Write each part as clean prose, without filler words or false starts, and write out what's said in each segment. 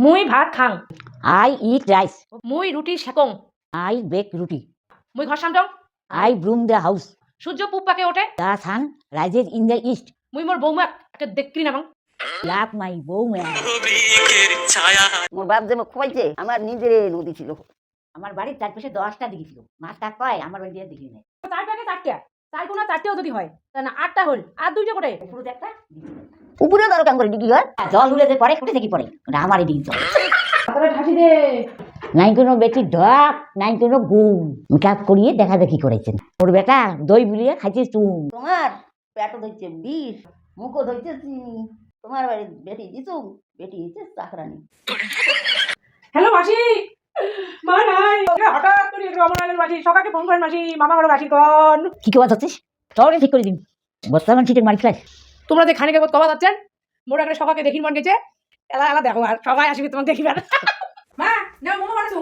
মুই ভাত খাং। I eat rice. মুই রুটি সেকং। I bake roti. মুই ঘর সামটং। I broom the house. সূর্য পূব পাকে ওঠে। The sun rises in the east. মুই মোর বৌমাক একটা দেখলি নামাং। Love my bowman. মোর বাপ যে মোক খুয়াইছে আমার নিজের নদী ছিল। আমার বাড়ির চারপাশে 10টা দিঘি ছিল। মাছটা কয় আমার বাড়ি দিয়ে দিঘি নেই। চার পাকে চারটা। চার গুণা চারটেও যদি হয় তা না 8টা হল আর 2টা করে। উপরে একটা উপরে ধরো কেমন করে ডিগি হয়? জল উড়ে যে পড়ে কোটে থেকে পড়ে ওটা আমারই দিঘি জল। তাহলে ঠাসি দে। নাই কোনো বেটি ঢক নাই কোনো গুম মেকআপ করিয়ে দেখা দেখি করেছেন। ওর বেটা দই বুলিয়ে খাইছিস তুই। তোমার পেটও ধরছে বিষ, মুখও ধরছে চিনি। তোমার বাড়ি বেটি দিছু, বেটি হচ্ছে চাকরানি। হ্যালো মাসি। মা নাই। হঠাৎ করে রমনালের মাসি সকালে ফোন করেন মাসি মামা ঘরে মাসি কোন। কি কথা হচ্ছিস? চলে ঠিক করে দিন। বর্তমান সিটের মারি ফেলাস। তোমরা যে খানিকে বোধ কবা যাচ্ছেন মোর একটা সকালে দেখির মন গেছে। এলা এলা দেখো আর সবাই আসবে তোমাকে দেখিবে। মা নাও মোমো বানাছো।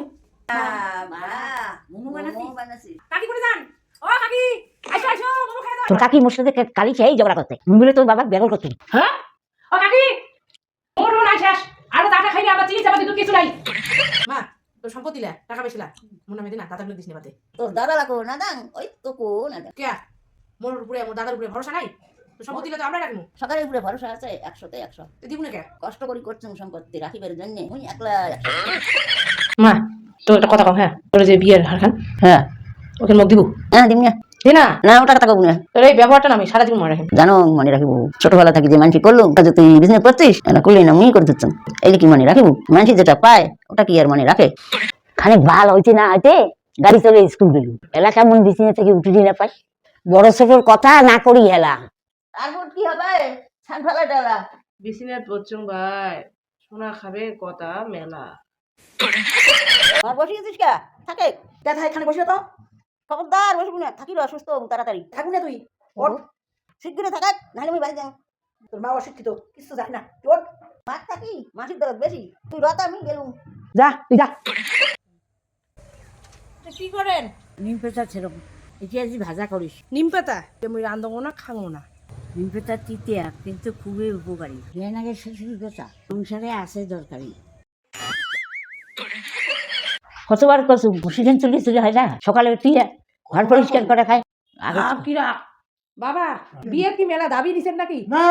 মোমো বানাছি। কাকি করে যান। ও কাকি আইসো আইসো মোমো খাই দাও। তোর কাকি মোর সাথে কালি খেয়েই ঝগড়া করতে বলে তোর বাবা বেগল করতে। হ্যাঁ ও কাকি মোর মোর নাই শেষ আর টাকা খাইলে আবার চিনি চাপাতি দুধ কিছু নাই। মা তোর সম্পত্তি লা টাকা বেশি লা মন নামে দিনা দাদাগুলো দিস নেবাতে। তোর দাদা লাগো না দাং ওই তো কো না দাং। কে মোর উপরে মোর দাদার উপরে ভরসা নাই। তো সম্পত্তি তো আমরা রাখমু। সকালের উপরে ভরসা আছে 100তে 100। দিব না কে কষ্ট করি করছুম সম্পত্তি রাখিবার জন্য মুই একলা 100। মা তো একটা কথা কম হ্যাঁ তোর যে বিয়ের হারখান হ্যাঁ ওকে মুখ দিব হ্যাঁ দিম না দে না না ওটা কথা কব না। তোর এই ব্যবহারটা না আমি সারা জীবন মনে রাখি। জানো মনে রাখিব ছোটবেলা থাকি যে মানুষ করলো যে তুই বিজনেস করছিস না করলি না মুই করে দিচ্ছ এই কি মনে রাখিব মানুষ যেটা পায় ওটা কি আর মনে রাখে? খানিক ভাল হইতে না হইতে গাড়ি চলে স্কুল গেল এলাকা মন বিছিয়ে থেকে উঠে না পাই বড় ছোটর কথা না করি হেলা। তারপর কি হবে ছানফালা ডালা বিসিনাত বচ্চং ভাই সোনা খাবে কথা মেলা। আর বসিয়েছিস কা থাকে দেখা এখানে বসে তো খবরদার বসবি না থাকিল অসুস্থ তাড়াতাড়ি থাকুন না তুই ওর শিগগিরই থাকাক নাহলে আমি বাড়ি যাই। তোর মা অশিক্ষিত কিছু জানি না তোর মাছ থাকি মাসির দরদ বেশি তুই রতা আমি গেলুম। যা তুই যা। কি করেন? নিম পেঁচা সেরকম ইতিহাসি ভাজা করিস। নিম পাতা আমি রান্ধবো না খাবো না। নিম পেঁচা তিতিয়া কিন্তু খুবই উপকারী। বিয়ের আগে শ্বশুর পেঁচা সংসারে আছে দরকারি। কতবার কচু সিজন চলে হয় না সকালে উঠিয়ে ঘর পরিষ্কার করে খায়। আগে কিরা বাবা বিয়ের কি মেলা দাবি দিছেন নাকি? না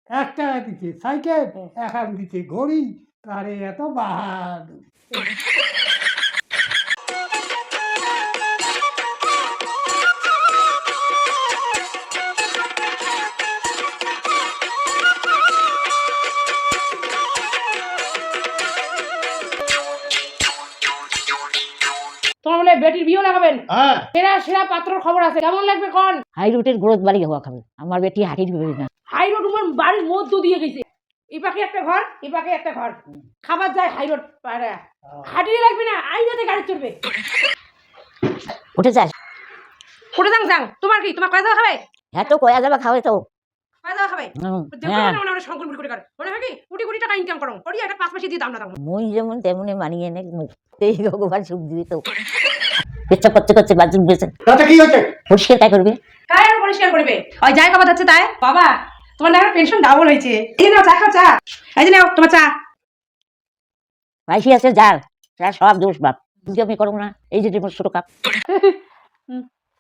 একটা দিচ্ছে সাইকেল এখন দিচ্ছে ঘড়ি কারে এত বাহাদুর। তোমার মানে বেটির বিয়ে লাগাবেন? হ্যাঁ সেরা সেরা পাত্রর খবর আছে কেমন লাগবে কোন? হাই রুটের গ্রোথ বাড়ি হওয়া খাবে আমার বেটি হাঁটির বেরোবে না। হাই রোড তোমার বাড়ির মধ্য দিয়ে গেছে এই পাকে একটা ঘর এই পাকে একটা ঘর খাবার যায় হাই রোড পাড়া হাঁটিয়ে লাগবে না আইনাতে গাড়ি চড়বে। উঠে যাস উঠে যাং যাং তোমার কি তোমার কয় দাওয়া খাবে? হ্যাঁ তো কয়া যাবে খাওয়াই তো। কয় দাওয়া খাবে? হ্যাঁ আমরা শঙ্কর মুড়ি করে মনে হয় কি কোটি কোটি টাকা ইনকাম করো করি একটা 5 মাসে দিয়ে দাম না দাম। মই যেমন তেমনি মানিয়ে নে মুখ এই ভগবান সুখ দিবি তো। পেচ্ছা করতে করতে বাথরুম গেছে তাতে কি হচ্ছে? পরিষ্কার তাই করবি। কার আর পরিষ্কার করবে ওই যাই কথা হচ্ছে তাই বাবা তোমার না পেনশন ডাবল হয়েছে এই নাও চা খাও চা এই যে নাও তোমার চা। ভাইসি আছে যার তার সব দোষ বাপ কিন্তু আমি করবো না এই যে তোমার ছোট কাপ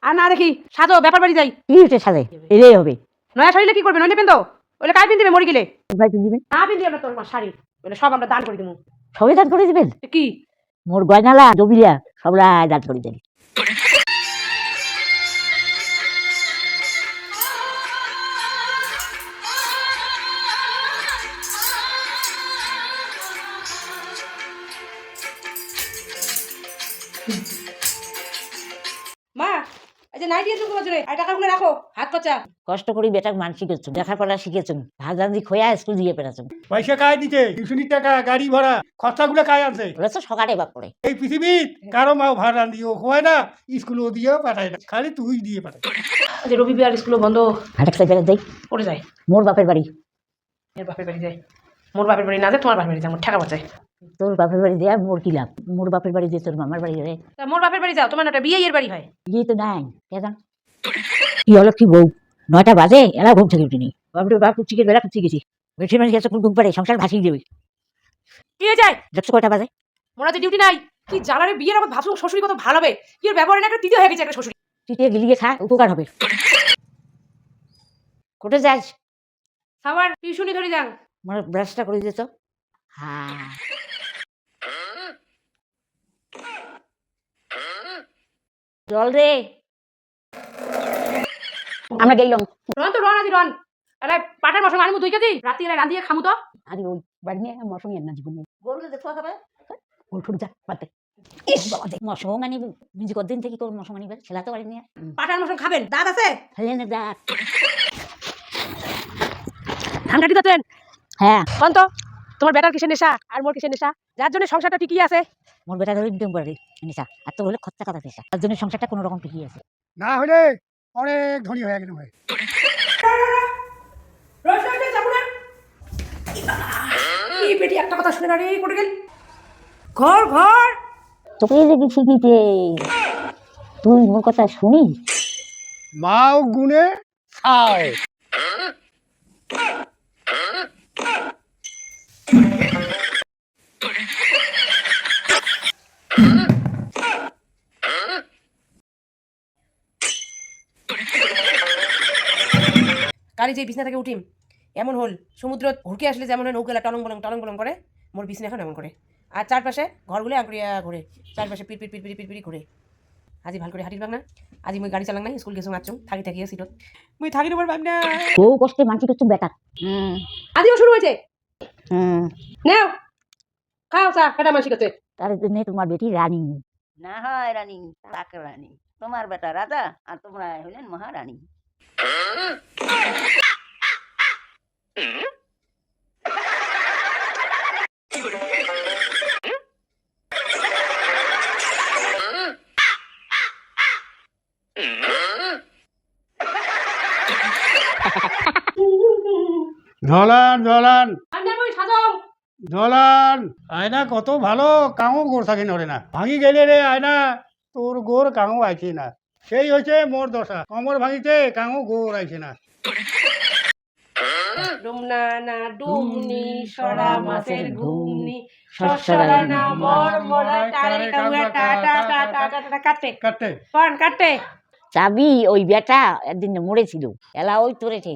আর না দেখি সাজো ব্যাপার বাড়ি যাই কি হচ্ছে সাথে এলেই হবে। নয়া শাড়িলে কি করবে নইলে পিনতো ওইলে কাই পিন দিবে মরি গেলে ভাই তুমি দিবেন না পিন দিবে না তোর শাড়ি ওইলে সব আমরা দান করে দেবো। সবাই দান করে দিবেন কি মোর গয়নালা জমিলা সবরা দান করে দেবেন। মা এই যে নাইটি এসে তোমার জন্য আর টাকাগুলো রাখো হাত খরচা। কষ্ট করি বেটাক মান শিখেছো লেখাপড়া শিখেছো ভাজান্দি খোয়া স্কুল দিয়ে পেরেছো পয়সা কায় দিতে টিউশনির টাকা গাড়ি ভাড়া খরচাগুলো কায় আছে? ওরা তো সকালে বাপ করে এই পৃথিবীর কারো মাও ভাড়া দিও হয় না স্কুলও দিয়েও পাঠায় না খালি তুই দিয়ে পাঠায়। যে রবিবার স্কুল বন্ধ হাটেক সাইকেল দেই পড়ে যায় মোর বাপের বাড়ি। এর বাপের বাড়ি যায় মোর বাপের বাড়ি না যায় তোমার বাপের বাড়ি যায় মোর ঠেকা বাঁচায়। তোর বাপের বাড়ি দেয়া মোর কি লাভ? মোর বাপের বাড়ি দিয়ে তোর মামার বাড়ি রে তা মোর বাপের বাড়ি যাও তোমার না বিয়ে এর বাড়ি হয়। বিয়ে তো নাই কে জান কি হলো কি বউ 9টা বাজে এলা ঘুম থেকে উঠিনি বাপরে বাপ কুচিকে বেলা কুচি গেছি বেশি মানুষ গেছে ঘুম পারে সংসার ভাসিয়ে দেবে কি যায় দেখছো কয়টা বাজে? মনে হচ্ছে ডিউটি নাই। কি জ্বালারে বিয়ের আবার ভাবছো শ্বশুরি কত ভালো হবে, কি ওর ব্যবহারে না একটা তৃতীয় হয়ে গেছে একটা শ্বশুরি। টিটিয়ে গিলিয়ে খা, উপকার হবে। কোটে যাস? সাবার টিউশনি ধরে যান। আমার ব্রাশটা করে দিত। হ্যাঁ, জল রে। আমরা গেলাম। রন তো রন আজি রন। এলা পাটার মশলা আনমু 2 কেজি, রাতে এলা রান্ধিয়ে খামু তো। আরে ওই বাড়ি নিয়ে মশং এর না জীবনে। গরুকে দেখো খাবে উঠুক যা পাতে। ইস বাবা দেখ মশং আনি নিজে কদিন থেকে কোন মশং আনিবার ছেলা তো বাড়ি নিয়ে। পাটার মশলা খাবেন, দাঁত আছে? খাইলে না দাঁত। ধান কাটি দিতেন হ্যাঁ, কোন তো তোমার বেটার কিসের নেশা আর মোর কিসের নেশা, যার জন্য সংসারটা ঠিকই আছে। মোর বেটা ধরে একদম করে নিশা, আর তোর হলে খরচা কথা পেশা, তার জন্য সংসারটা কোনো রকম ঠিকই আছে। না হলে অনেক ধনী হয়ে গেল ভাই। রসনাতে যাব না। এই বেটি একটা কথা শুনে না রে, কোটে গেল ঘর ঘর। তোকে যে কি শিখিতে, তুই মোর কথা শুনিস? মাও গুনে খাও। কালি যে বিছনা থেকে উঠিম এমন হল সমুদ্র ঘুরকে আসলে যেমন হয় নৌকেলা টলং বলং করে, মোর বিছনা এখন এমন করে। আর চারপাশে ঘরগুলো আঁকড়িয়া ঘুরে, চারপাশে পিট পিট পিট পিট পিট পিট ঘুরে। আজি ভাল করে হাঁটির পাক না, আজি মই গাড়ি চালাং নাই, স্কুল গেছো আচুং থাকি থাকি সিটত মই থাকি নবার পাম না। বউ কষ্টে মানসি করছো বেটা। আজিও শুরু হয়েছে। হুম, নাও খাও চা, কেটা মানসি করতে। তার জন্য তোমার বেটি রানী। না হয় রানী, তাক রানী। তোমার বেটা রাজা আর তোমরা হইলেন মহারানী। ঝলান ঝলান আমি মই সাজাও ঝলান, আয়না কত ভালো কাঙো গোর থাকি নরে না, ভাঙি গেলে রে আয়না, তোর গোর কাঙো আইছে না। সেই হয়েছে মোর দশা, কমর ভাঙিতে কাঙো গোর আইছে না। ডুমনা না ডুমনি সরা মাছের ঘুমনি সসরা না মর মরা কারে কাউয়া টা টা টা টা টা টা কাটে কাটতে কোন কাটে। চাবি ওই বেটা একদিন মরেছিল, এলা ওই তোরেছে।